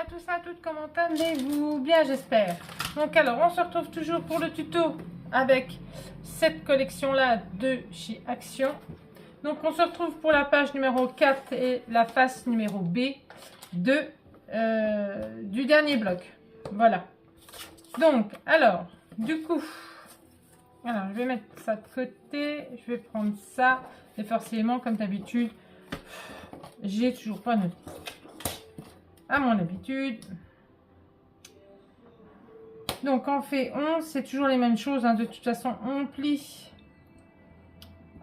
à tous et à toutes, comment allez-vous? Bien, j'espère. Donc alors, on se retrouve toujours pour le tuto avec cette collection-là de chez Action. Donc on se retrouve pour la page numéro 4 et la face numéro B de, du dernier bloc. Voilà. Donc, alors, du coup, alors je vais mettre ça de côté, je vais prendre ça, et forcément, comme d'habitude, j'ai toujours pas noté. À mon habitude. Donc on fait 11, c'est toujours les mêmes choses, hein. De toute façon, on plie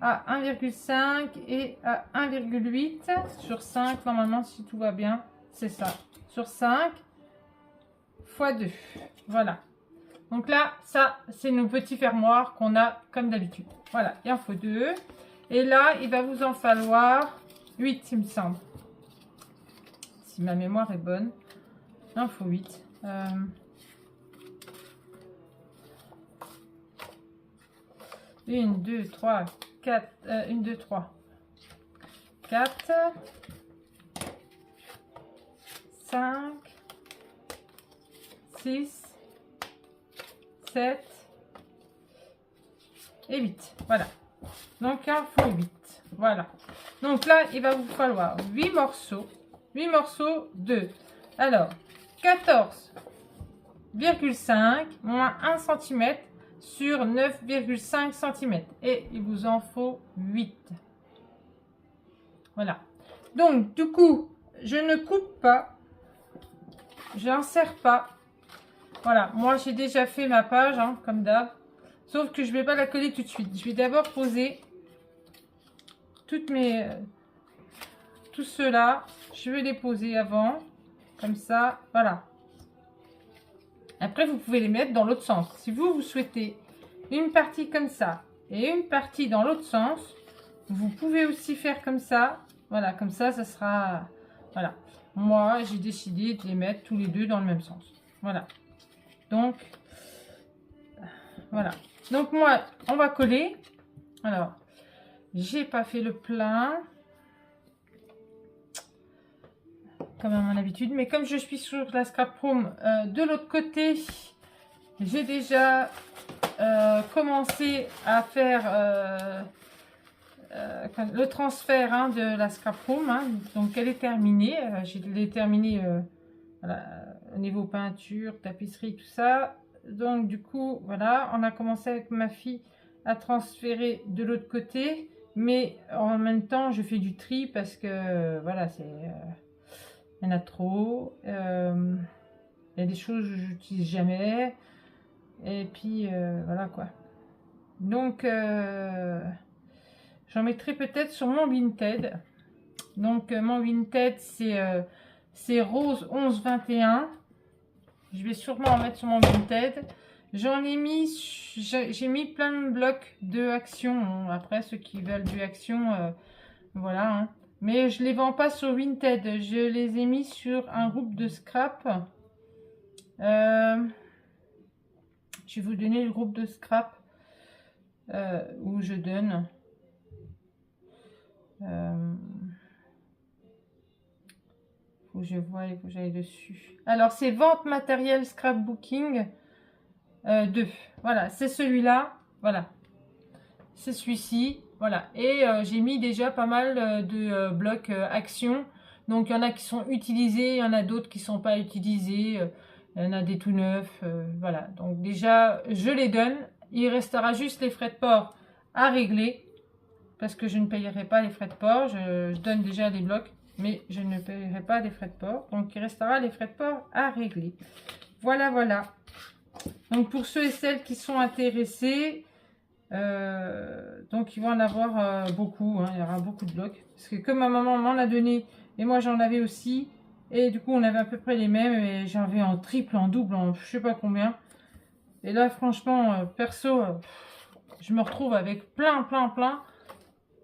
à 1,5 et à 1,8 sur 5, normalement, si tout va bien, c'est ça. Sur 5 fois 2. Voilà. Donc là, ça, c'est nos petits fermoirs qu'on a comme d'habitude. Voilà, il en faut 2. Et là, il va vous en falloir 8, il me semble. Si ma mémoire est bonne. Il en faut 8. 1, 2, 3, 4, 1, 2, 3, 4, 5, 6, 7 et 8. Voilà. Donc, il en faut 8. Voilà. Donc là, il va vous falloir 8 morceaux. 8 morceaux de, alors, 14,5 moins 1 cm sur 9,5 cm. Et il vous en faut 8. Voilà. Donc, du coup, je ne coupe pas. Je n'insère pas. Voilà. Moi, j'ai déjà fait ma page, hein, comme d'hab. Sauf que je ne vais pas la coller tout de suite. Je vais d'abord poser toutes mes... tout cela. Je vais les poser avant. Comme ça. Voilà. Après, vous pouvez les mettre dans l'autre sens. Si vous souhaitez une partie comme ça et une partie dans l'autre sens, vous pouvez aussi faire comme ça. Voilà, comme ça, ça sera... Voilà. Moi, j'ai décidé de les mettre tous les deux dans le même sens. Voilà. Donc, voilà. Donc, moi, on va coller. Alors, j'ai pas fait le plein. Comme à mon habitude, mais comme je suis sur la scrap room de l'autre côté, j'ai déjà commencé à faire le transfert, hein, de la scrap room, hein. Donc elle est terminée, je l'ai terminée voilà, au niveau peinture, tapisserie, tout ça. Donc du coup, voilà, on a commencé avec ma fille à transférer de l'autre côté, mais en même temps, je fais du tri parce que voilà, c'est... il y en a trop. Il y a des choses que je n'utilise jamais. Et puis, voilà quoi. Donc, j'en mettrai peut-être sur mon Vinted. Donc, mon Vinted, c'est Rose 1121. Je vais sûrement en mettre sur mon Vinted. J'en ai mis... J'ai mis plein de blocs de Action. Après, ceux qui veulent du Action, voilà, hein. Mais je les vends pas sur Vinted. Je les ai mis sur un groupe de scrap. Je vais vous donner le groupe de scrap où je donne. Faut que je vois, il faut que j'aille dessus. Alors, c'est vente matériel scrapbooking 2. Voilà, c'est celui-là. Voilà. C'est celui-ci. Voilà. Et j'ai mis déjà pas mal de blocs Action. Donc, il y en a qui sont utilisés, il y en a d'autres qui ne sont pas utilisés. Il y en a des tout neufs. Voilà. Donc, déjà, je les donne. Il restera juste les frais de port à régler. Parce que je ne payerai pas les frais de port. Je donne déjà des blocs, mais je ne payerai pas les frais de port. Donc, il restera les frais de port à régler. Voilà, voilà. Donc, pour ceux et celles qui sont intéressés... donc il va en avoir beaucoup, hein, il y aura beaucoup de blocs parce que comme ma maman m'en a donné et moi j'en avais aussi, et du coup on avait à peu près les mêmes, et j'en avais en triple, en double, en je sais pas combien. Et là franchement perso, je me retrouve avec plein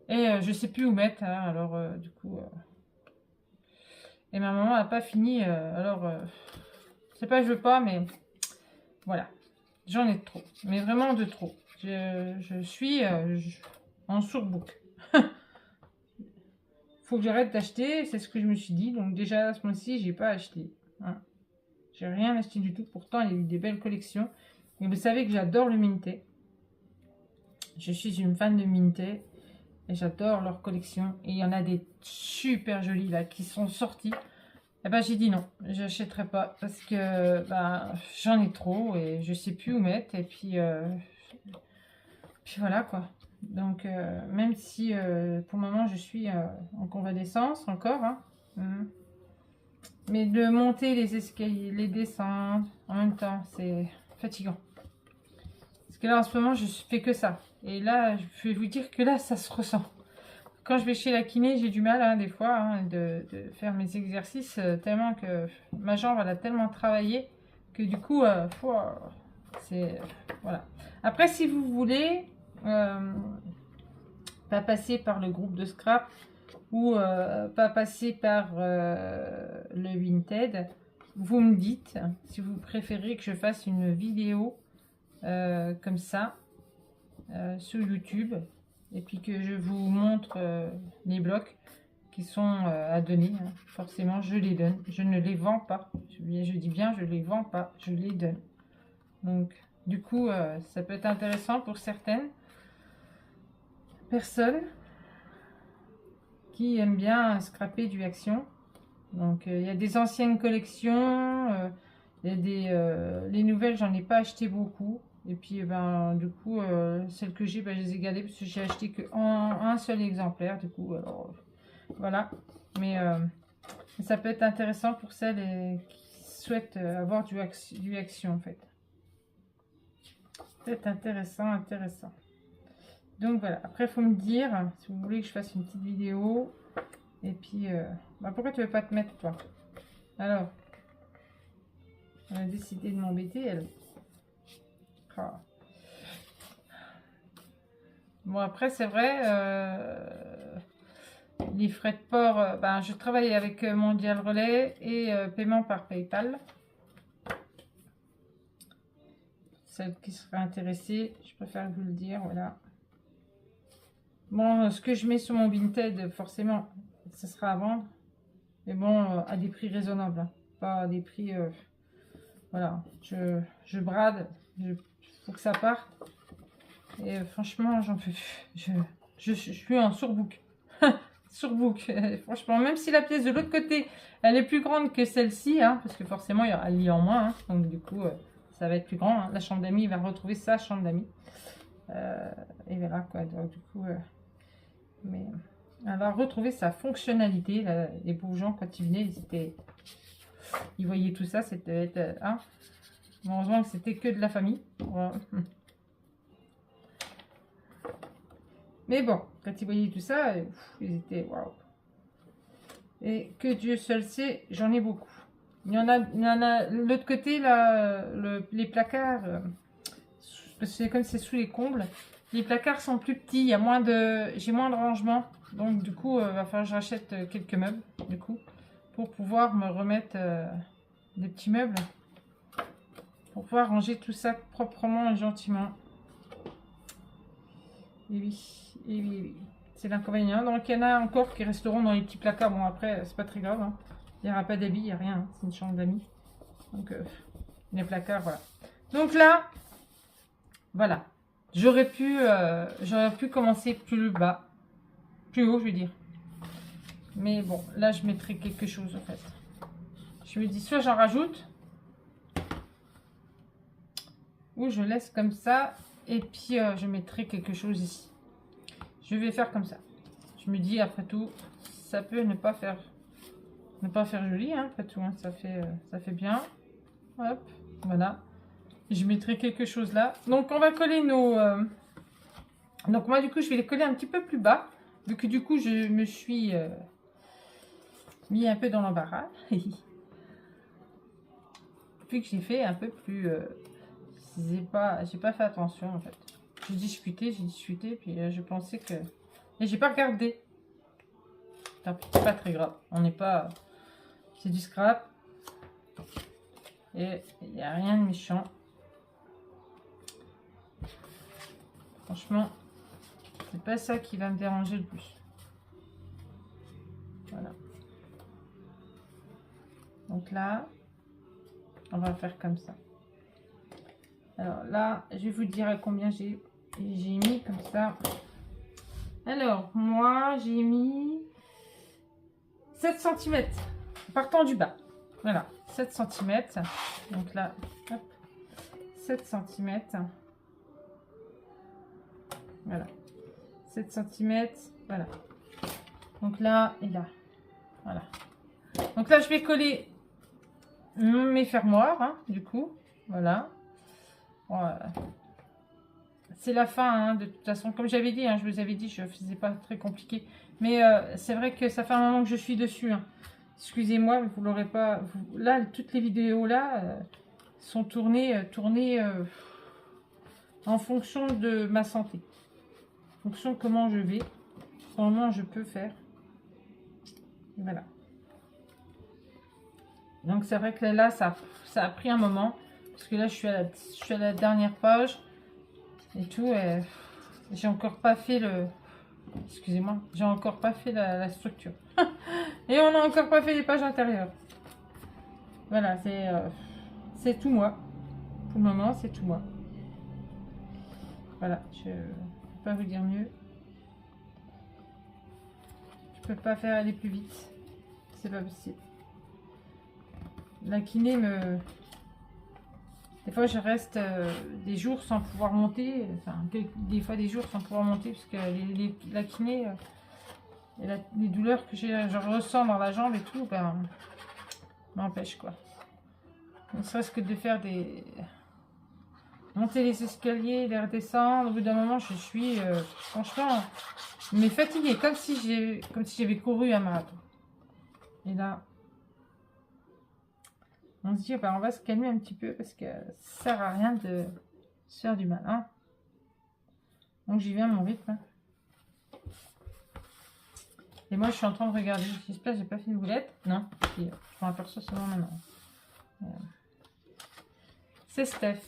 et je sais plus où mettre, hein. Alors du coup et ma maman n'a pas fini, alors c'est pas que je veux pas, mais voilà, j'en ai trop, mais vraiment de trop. Je suis en surbook. Faut que j'arrête d'acheter, c'est ce que je me suis dit. Donc déjà ce mois-ci, j'ai pas acheté. Hein. J'ai rien acheté du tout. Pourtant, il y a eu des belles collections. Et vous savez que j'adore le Minté. Je suis une fan de Minté. Et j'adore leur collection. Et il y en a des super jolis là qui sont sortis. Et ben j'ai dit non, j'achèterai pas. Parce que j'en ai trop et je sais plus où mettre. Et puis voilà quoi. Donc même si pour le moment je suis en convalescence encore. Hein, mais de monter les escaliers, les descendre en même temps, c'est fatigant. Parce que là en ce moment je fais que ça. Et là je vais vous dire que là ça se ressent. Quand je vais chez la kiné, j'ai du mal hein, des fois hein, de faire mes exercices tellement que ma jambe elle a tellement travaillé que du coup c'est voilà. Après si vous voulez pas passer par le groupe de scrap ou pas passer par le Vinted, vous me dites si vous préférez que je fasse une vidéo comme ça sur YouTube et puis que je vous montre les blocs qui sont à donner. Hein. Forcément, je les donne. Je ne les vends pas. Je dis bien, je les vends pas. Je les donne. Donc, du coup, ça peut être intéressant pour certaines personnes qui aiment bien scraper du Action. Donc, il y a des anciennes collections. Il y a des... les nouvelles, j'en ai pas acheté beaucoup. Et puis, du coup, celles que j'ai, je les ai gardées parce que j'ai acheté qu'un seul exemplaire. Du coup, alors, voilà. Mais ça peut être intéressant pour celles qui souhaitent avoir du Action, en fait. Peut-être intéressant. Donc, voilà. Après, il faut me dire si vous voulez que je fasse une petite vidéo. Et puis, pourquoi tu veux pas te mettre, toi? Alors, elle a décidé de m'embêter, elle. Ah. Bon, après, c'est vrai, les frais de port, je travaille avec Mondial Relais et paiement par PayPal. Celles qui seraient intéressées, je préfère vous le dire, voilà. Bon, ce que je mets sur mon Vinted, forcément, ça sera à vendre. Mais bon, à des prix raisonnables, hein. Pas à des prix... voilà, je brade, il faut que ça parte. Et franchement, j'en peux plus. Je suis en surbook. Surbook. Franchement, même si la pièce de l'autre côté, elle est plus grande que celle-ci, hein, parce que forcément, il y aura le lit en moins. Hein, donc, du coup, ça va être plus grand. Hein. La chambre d'amis va retrouver sa chambre d'amis. Et voilà, quoi. Donc, du coup, mais elle va retrouver sa fonctionnalité. Là, les pauvres gens, quand ils venaient, ils voyaient tout ça. C'était... hein. Heureusement que c'était que de la famille. Voilà. Mais bon, quand ils voyaient tout ça, ils étaient waouh. Et que Dieu seul sait, j'en ai beaucoup. Il y en a l'autre côté, là, les placards, parce que c'est comme c'est sous les combles, les placards sont plus petits, il y a j'ai moins de rangement. Donc du coup, il va falloir que j'achète quelques meubles, du coup, pour pouvoir me remettre des petits meubles, pour pouvoir ranger tout ça proprement et gentiment. Et oui. C'est l'inconvénient. Donc, il y en a encore qui resteront dans les petits placards. Bon, après, c'est pas très grave. Hein. Il n'y aura pas d'habits, il n'y a rien. Hein. C'est une chambre d'amis. Donc, les placards, voilà. Donc là, voilà. J'aurais pu commencer plus bas. Plus haut, je veux dire. Mais bon, là, je mettrai quelque chose, en fait. Je me dis, soit j'en rajoute, ou je laisse comme ça. Et puis, je mettrai quelque chose ici. Je vais faire comme ça. Je me dis, après tout, ça peut ne pas faire joli, hein, après tout. Hein, ça fait bien. Hop, voilà. Je mettrai quelque chose là. Donc, on va coller nos... Donc, moi, du coup, je vais les coller un petit peu plus bas. Vu que, du coup, je me suis mis un peu dans l'embarras. Vu que j'ai fait un peu plus... j'ai pas fait attention, en fait. J'ai discuté, puis je pensais que... Et j'ai pas regardé. C'est pas très grave. On n'est pas... C'est du scrap. Et il n'y a rien de méchant. Franchement, c'est pas ça qui va me déranger le plus. Voilà. Donc là, on va faire comme ça. Alors là, je vais vous dire à combien j'ai mis comme ça. Alors, moi, j'ai mis 7 cm. Partant du bas. Voilà, 7 cm. Donc là, hop, 7 cm. Voilà. 7 cm. Voilà. Donc là et là. Voilà. Donc là, je vais coller mes fermoirs, hein, du coup. Voilà. Voilà. C'est la fin, hein, de toute façon. Comme j'avais dit, hein, je vous avais dit, je ne faisais pas très compliqué. Mais c'est vrai que ça fait un moment que je suis dessus. Hein. Excusez-moi, vous l'aurez pas. Là, toutes les vidéos là sont tournées en fonction de ma santé. En fonction de comment je vais. Comment je peux faire. Voilà. Donc c'est vrai que là, ça a pris un moment. Parce que là, je suis à la dernière page. Et tout. J'ai encore pas fait le... Excusez-moi. J'ai encore pas fait la structure. Et on n'a encore pas fait les pages intérieures. Voilà, c'est tout moi. Pour le moment, c'est tout moi. Voilà, je ne peux pas vous dire mieux. Je peux pas faire aller plus vite. C'est pas possible. La kiné me... Des fois, je reste des jours sans pouvoir monter. Enfin, des fois, des jours sans pouvoir monter. Parce que la kiné, et les douleurs que je ressens dans la jambe et tout, ben, m'empêche quoi. Ne serait-ce que de faire des... monter les escaliers, les redescendre. Au bout d'un moment, je suis franchement, mais fatiguée. Comme si j'avais couru un marathon. Et là... on se dit, bah, on va se calmer un petit peu parce que ça sert à rien de se faire du mal. Hein. Donc j'y vais à mon rythme. Hein. Et moi je suis en train de regarder. J'espère que j'ai pas fait une boulette. Non, je m'en aperçois seulement maintenant. C'est Steph.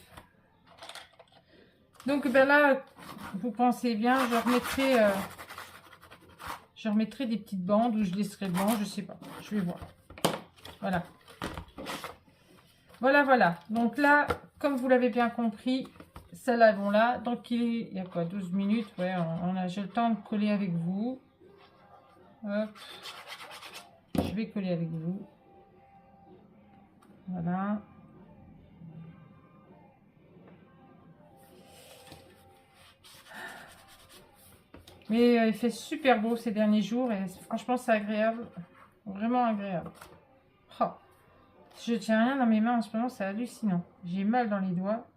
Donc ben là, vous pensez bien, je remettrai des petites bandes ou je laisserai blanc, je sais pas. Je vais voir. Voilà. Voilà. Donc là, comme vous l'avez bien compris, celles-là vont là. Donc il y a quoi, 12 minutes. Ouais, j'ai le temps de coller avec vous. Hop. Je vais coller avec vous. Voilà. Mais il fait super beau ces derniers jours et franchement c'est agréable. Vraiment agréable. Oh. Je tiens rien dans mes mains en ce moment, c'est hallucinant. J'ai mal dans les doigts.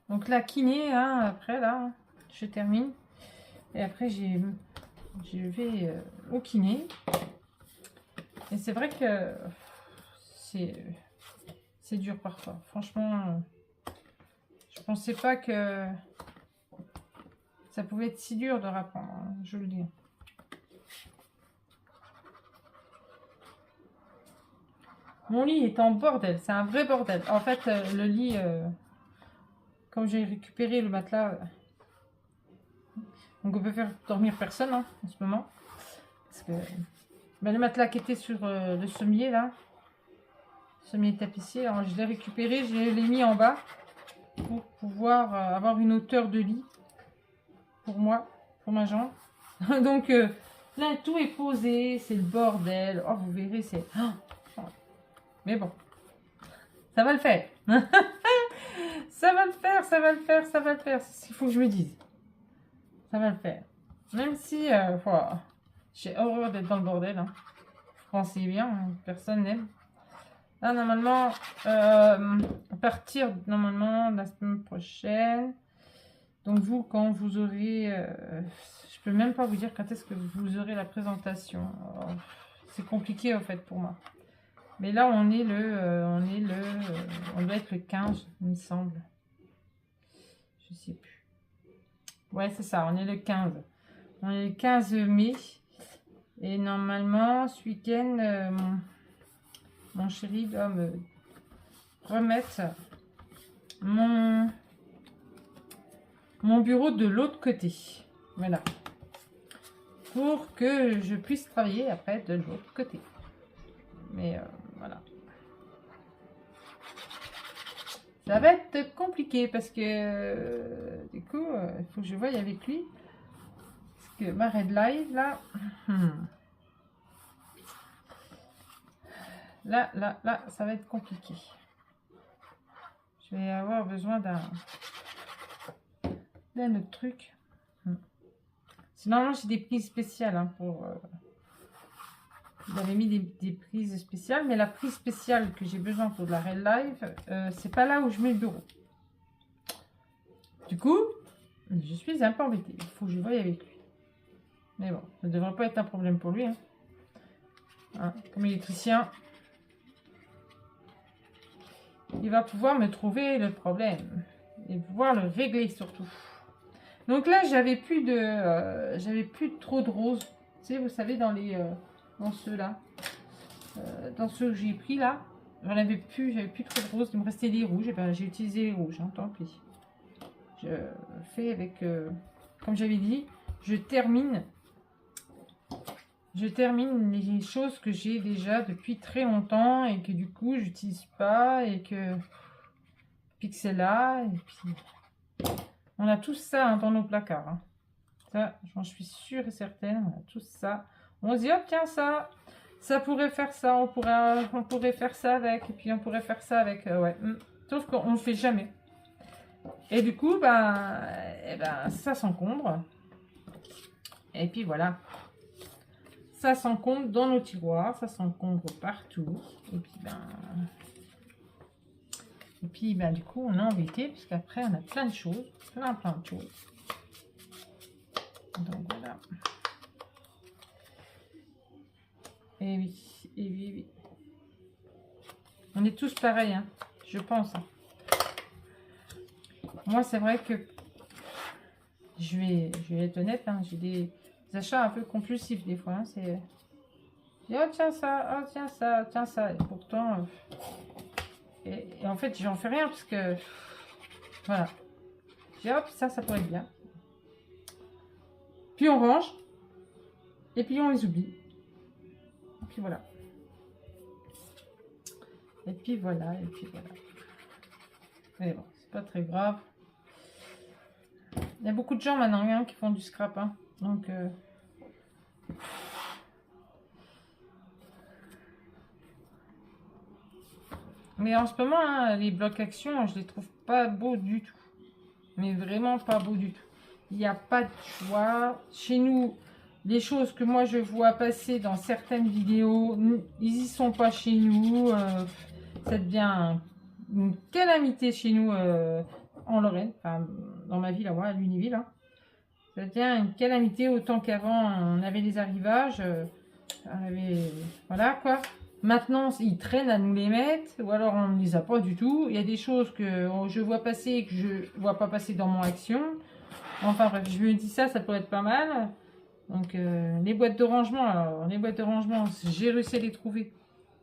Donc la kiné, hein, après là, je termine. Et après je vais au kiné. Et c'est vrai que c'est dur parfois. Franchement, je pensais pas que ça pouvait être si dur de reprendre, hein, je le dis. Mon lit est en bordel, c'est un vrai bordel. En fait, le lit, comme j'ai récupéré le matelas, donc on peut faire dormir personne hein, en ce moment. Parce que ben, le matelas qui était sur le sommier là, sommier tapissier, alors je l'ai récupéré, je l'ai mis en bas pour pouvoir avoir une hauteur de lit pour moi, pour ma jambe. Donc là tout est posé, c'est le bordel. Oh vous verrez, c'est... Mais bon, ça va le faire. Ça va le faire. C'est ce qu'il faut que je me dise. Ça va le faire. Même si j'ai horreur d'être dans le bordel. Hein. Vous pensez bien, hein, personne n'aime. Là, normalement, à partir normalement de la semaine prochaine. Donc vous, quand vous aurez... je peux même pas vous dire quand est-ce que vous aurez la présentation. C'est compliqué en fait pour moi. Mais là, on doit être le 15, il me semble. Je sais plus. Ouais, c'est ça, on est le 15. On est le 15 mai. Et normalement, ce week-end, mon chéri doit remettre mon bureau de l'autre côté. Voilà. Pour que je puisse travailler après de l'autre côté. Mais voilà. Ça va être compliqué parce que du coup, il faut que je voie avec lui. Parce que ma Red Live, là, là, ça va être compliqué. Je vais avoir besoin d'un autre truc. Sinon, j'ai des prises spéciales hein, pour... J'avais mis des prises spéciales, mais la prise spéciale que j'ai besoin pour de la Red Live, c'est pas là où je mets le bureau. Du coup, je suis un peu embêtée. Il faut que je voie avec lui. Mais bon, ça ne devrait pas être un problème pour lui. Hein. Hein, comme électricien, il va pouvoir me trouver le problème. Et pouvoir le régler surtout. Donc là, j'avais plus trop de roses. Tu sais, vous savez, dans les... dans ceux-là. Dans ceux que j'ai pris là, j'avais plus trop de roses, il me restait des rouges, et ben j'ai utilisé les rouges, hein, tant pis. Je fais avec, comme j'avais dit, je termine les choses que j'ai déjà depuis très longtemps et que du coup j'utilise pas et que pixel là et puis on a tout ça hein, dans nos placards. Hein. Ça, j'en suis sûre et certaine, on a tout ça. On se dit hop tiens ça. Ça pourrait faire ça, on pourrait faire ça avec, et puis on pourrait faire ça avec, ouais. Sauf qu'on ne le fait jamais. Et du coup, ça s'encombre. Et puis voilà. Ça s'encombre dans nos tiroirs, ça s'encombre partout. Et puis, du coup, on est embêté, parce qu'après, on a plein de choses, plein de choses. Donc voilà. Et oui. On est tous pareils, hein, je pense. Hein. Moi, c'est vrai que je vais être honnête, hein, j'ai des achats un peu compulsifs des fois. Hein, c'est oh tiens ça, oh tiens ça, tiens ça. Et pourtant, et en fait, j'en fais rien parce que voilà. J'ai hop ça pourrait être bien. Puis on range et puis on les oublie. Et puis voilà. Et puis voilà. Mais bon, c'est pas très grave. Il y a beaucoup de gens maintenant hein, qui font du scrap. Hein. Donc, mais en ce moment, hein, les blocs action, je les trouve pas beaux du tout. Mais vraiment pas beaux du tout. Il n'y a pas de choix. Chez nous, les choses que moi je vois passer dans certaines vidéos, ils y sont pas chez nous. Ça devient une calamité chez nous en Lorraine, enfin dans ma ville, à l'Univille. Hein. Ça devient une calamité autant qu'avant on avait les arrivages. Voilà quoi. Maintenant, ils traînent à nous les mettre, ou alors on ne les a pas du tout. Il y a des choses que je vois passer et que je ne vois pas passer dans mon action. Enfin bref, je me dis ça pourrait être pas mal. Donc les boîtes de rangement, j'ai réussi à les trouver.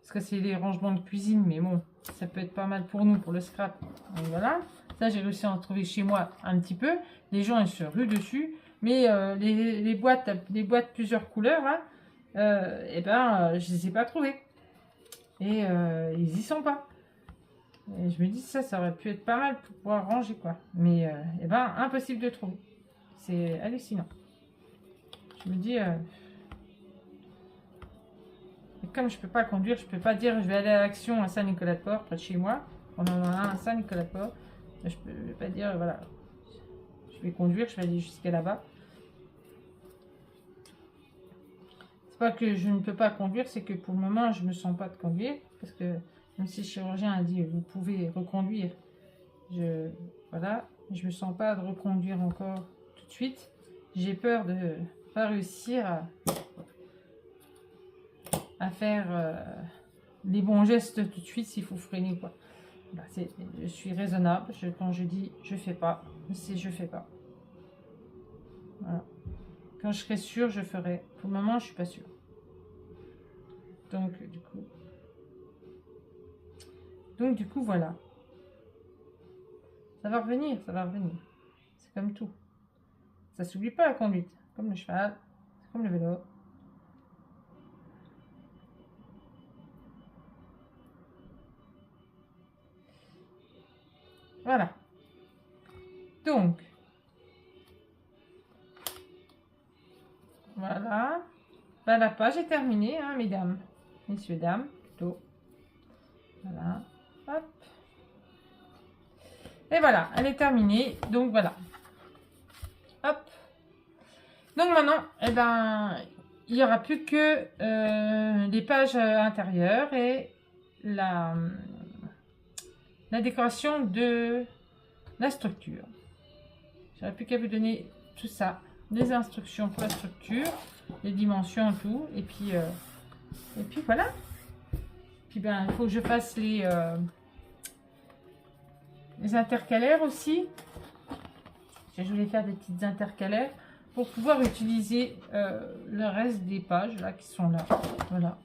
Parce que c'est les rangements de cuisine, mais bon, ça peut être pas mal pour nous, pour le scrap. Donc voilà, ça j'ai réussi à en trouver chez moi un petit peu. Les gens ils se ruent dessus, mais les boîtes plusieurs couleurs, hein, je les ai pas trouvées. Et ils y sont pas. Et je me dis ça aurait pu être pas mal pour pouvoir ranger quoi. Mais impossible de trouver. C'est hallucinant. Je me dis et comme je peux pas conduire, je peux pas dire je vais aller à l'action à Saint-Nicolas-de-Port près de chez moi. On en a un à Saint-Nicolas-de-Port. Je peux pas dire voilà. Je vais conduire, je vais aller jusqu'à là-bas. C'est pas que je ne peux pas conduire, c'est que pour le moment je me sens pas de conduire parce que même si le chirurgien a dit vous pouvez reconduire, je me sens pas de reconduire encore tout de suite. J'ai peur de pas réussir à faire les bons gestes tout de suite s'il faut freiner quoi. Je suis raisonnable. Quand je dis je fais pas, c'est je fais pas. Voilà. Quand je serai sûre, je ferai. Pour le moment, je suis pas sûre. Donc du coup, voilà. Ça va revenir, ça va revenir. C'est comme tout. Ça s'oublie pas la conduite. Comme le cheval, comme le vélo. Voilà. Donc, voilà. Ben, la page est terminée, hein, mesdames. Messieurs, dames, plutôt. Voilà. Hop. Et voilà, elle est terminée. Donc, voilà. Hop. Donc, maintenant, eh ben, il n'y aura plus que les pages intérieures et la décoration de la structure. J'aurais plus qu'à vous donner tout ça, les instructions pour la structure, les dimensions, tout, et puis voilà. Puis ben, il faut que je fasse les intercalaires aussi. Je voulais faire des petites intercalaires pour pouvoir utiliser le reste des pages là qui sont là. Voilà.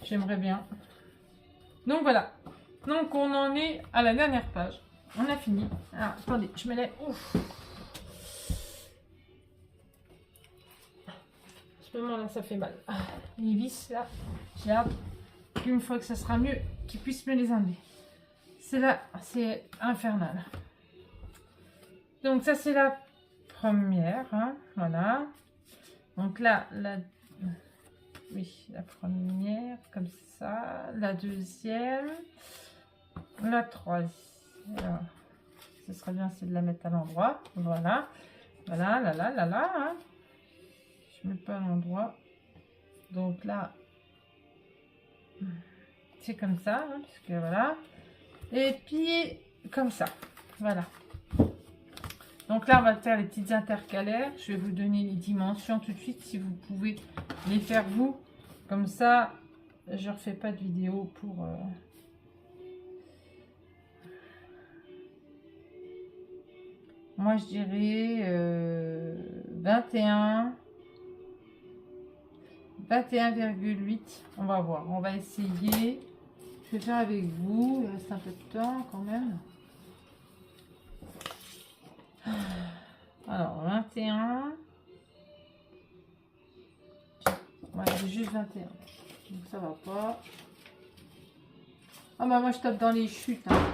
J'aimerais bien. Donc voilà. Donc on en est à la dernière page. On a fini. Alors, attendez, je me lève. Ouf. Ce moment-là, ça fait mal. Les vis, là, j'ai hâte qu'une fois que ça sera mieux, qu'ils puissent me les enlever. C'est là, c'est infernal. Donc ça, c'est la première. Hein, voilà. Donc là, oui, la première, comme ça. La deuxième. La troisième. Alors, ce serait bien, c'est de la mettre à l'endroit. Voilà. Voilà, là. Hein. Je mets pas à l'endroit. Donc là, c'est comme ça. Hein, parce que voilà. Et puis, comme ça. Voilà. Donc là, on va faire les petites intercalaires. Je vais vous donner les dimensions tout de suite si vous pouvez les faire vous. Comme ça, je ne refais pas de vidéo pour... Moi, je dirais 21,8. On va voir. On va essayer. Je vais faire avec vous. Il reste un peu de temps quand même. Alors, 21. Ouais, c'est juste 21. Donc, ça va pas. Ah, bah, moi, je tape dans les chutes. Hein.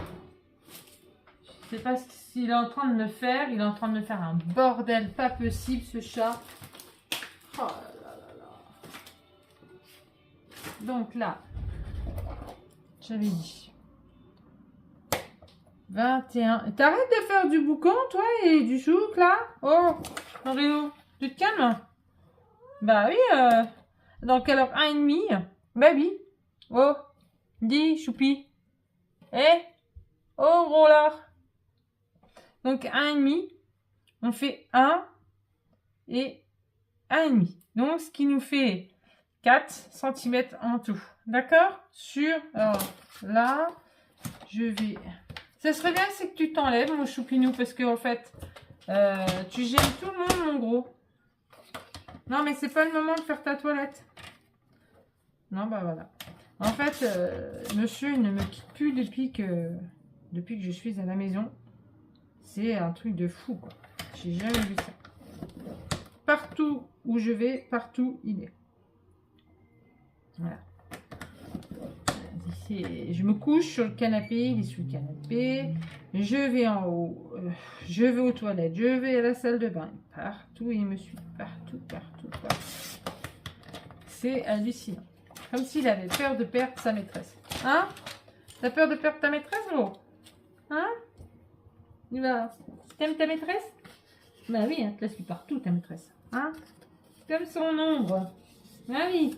Je sais pas ce qu'il est en train de me faire. Il est en train de me faire un bordel pas possible, ce chat. Oh là là. Donc là, j'avais dit 21. T'arrêtes de faire du boucan, toi, et du chouk, là? Oh, Mario, tu te calmes? Bah oui, dans quelle heure? 1h30? Bah oui. Oh, dis, choupi. Eh? Oh, gros lard. Donc, 1,5. On fait 1 et 1,5. Donc, ce qui nous fait 4 cm en tout. D'accord? Alors, là, je vais... Ce serait bien, c'est que tu t'enlèves, mon choupinou, parce que en fait, tu gênes tout le monde, mon gros. Non, mais c'est pas le moment de faire ta toilette. Non, bah voilà. En fait, monsieur ne me quitte plus depuis que je suis à la maison. C'est un truc de fou, quoi. J'ai jamais vu ça. Partout où je vais, partout il est. Voilà. Je me couche sur le canapé, il est sur le canapé. Je vais en haut, je vais aux toilettes, je vais à la salle de bain. Partout, il me suit. Partout. C'est hallucinant. Comme s'il avait peur de perdre sa maîtresse. Hein? T'as peur de perdre ta maîtresse, gros? Hein? T'aimes ta maîtresse? Bah oui, hein, tu la suis partout, ta maîtresse. Hein? Comme son ombre. Ah oui.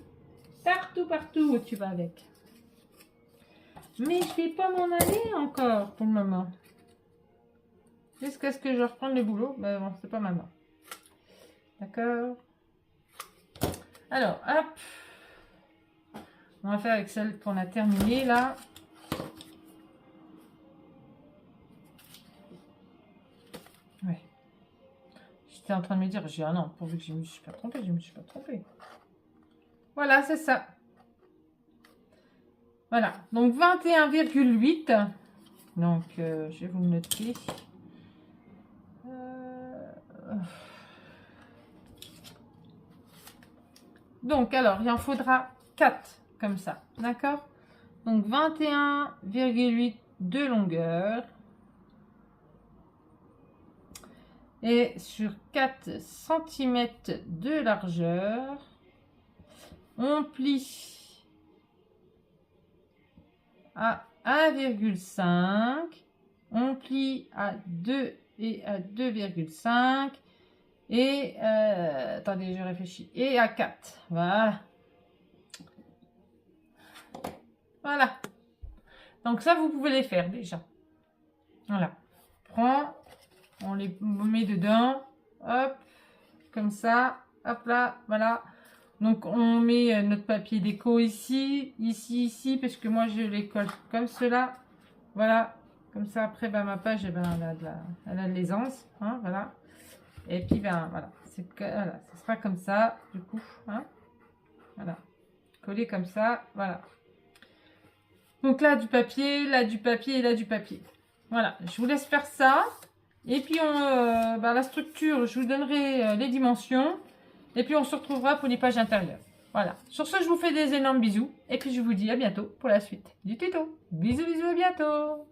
Partout où tu vas avec. Mais je vais pas m'en aller encore pour le moment. Jusqu'à ce que je reprenne le boulot. Mais bon, c'est pas maintenant. D'accord. Alors, hop. On va faire avec celle qu'on a terminée là. Ouais. J'étais en train de me dire, j'ai un an, pourvu que je me suis pas trompée, Voilà, c'est ça. Voilà, donc 21,8. Donc, je vais vous le noter. Donc, alors, il en faudra 4 comme ça, d'accord? Donc, 21,8 de longueur. Et sur 4 cm de largeur, on plie à 1,5, on plie à 2 et à 2,5 et attendez, je réfléchis, et à 4. Voilà. Voilà. Donc ça, vous pouvez les faire déjà. Voilà. On les met dedans. Hop. Comme ça. Hop là. Voilà. Donc on met notre papier déco ici, ici, parce que moi je les colle comme cela. Voilà. Comme ça, après, ben, ma page, eh ben, elle a de l'aisance. Hein, voilà. Et puis, ben, voilà. Voilà. Ça sera comme ça, du coup. Hein, voilà. Coller comme ça. Voilà. Donc là, du papier, là, du papier et là, du papier. Voilà. Je vous laisse faire ça. Et puis, la structure, je vous donnerai les dimensions. Et puis, on se retrouvera pour les pages intérieures. Voilà. Sur ce, je vous fais des énormes bisous. Et puis, je vous dis à bientôt pour la suite du tuto. Bisous, bisous, à bientôt.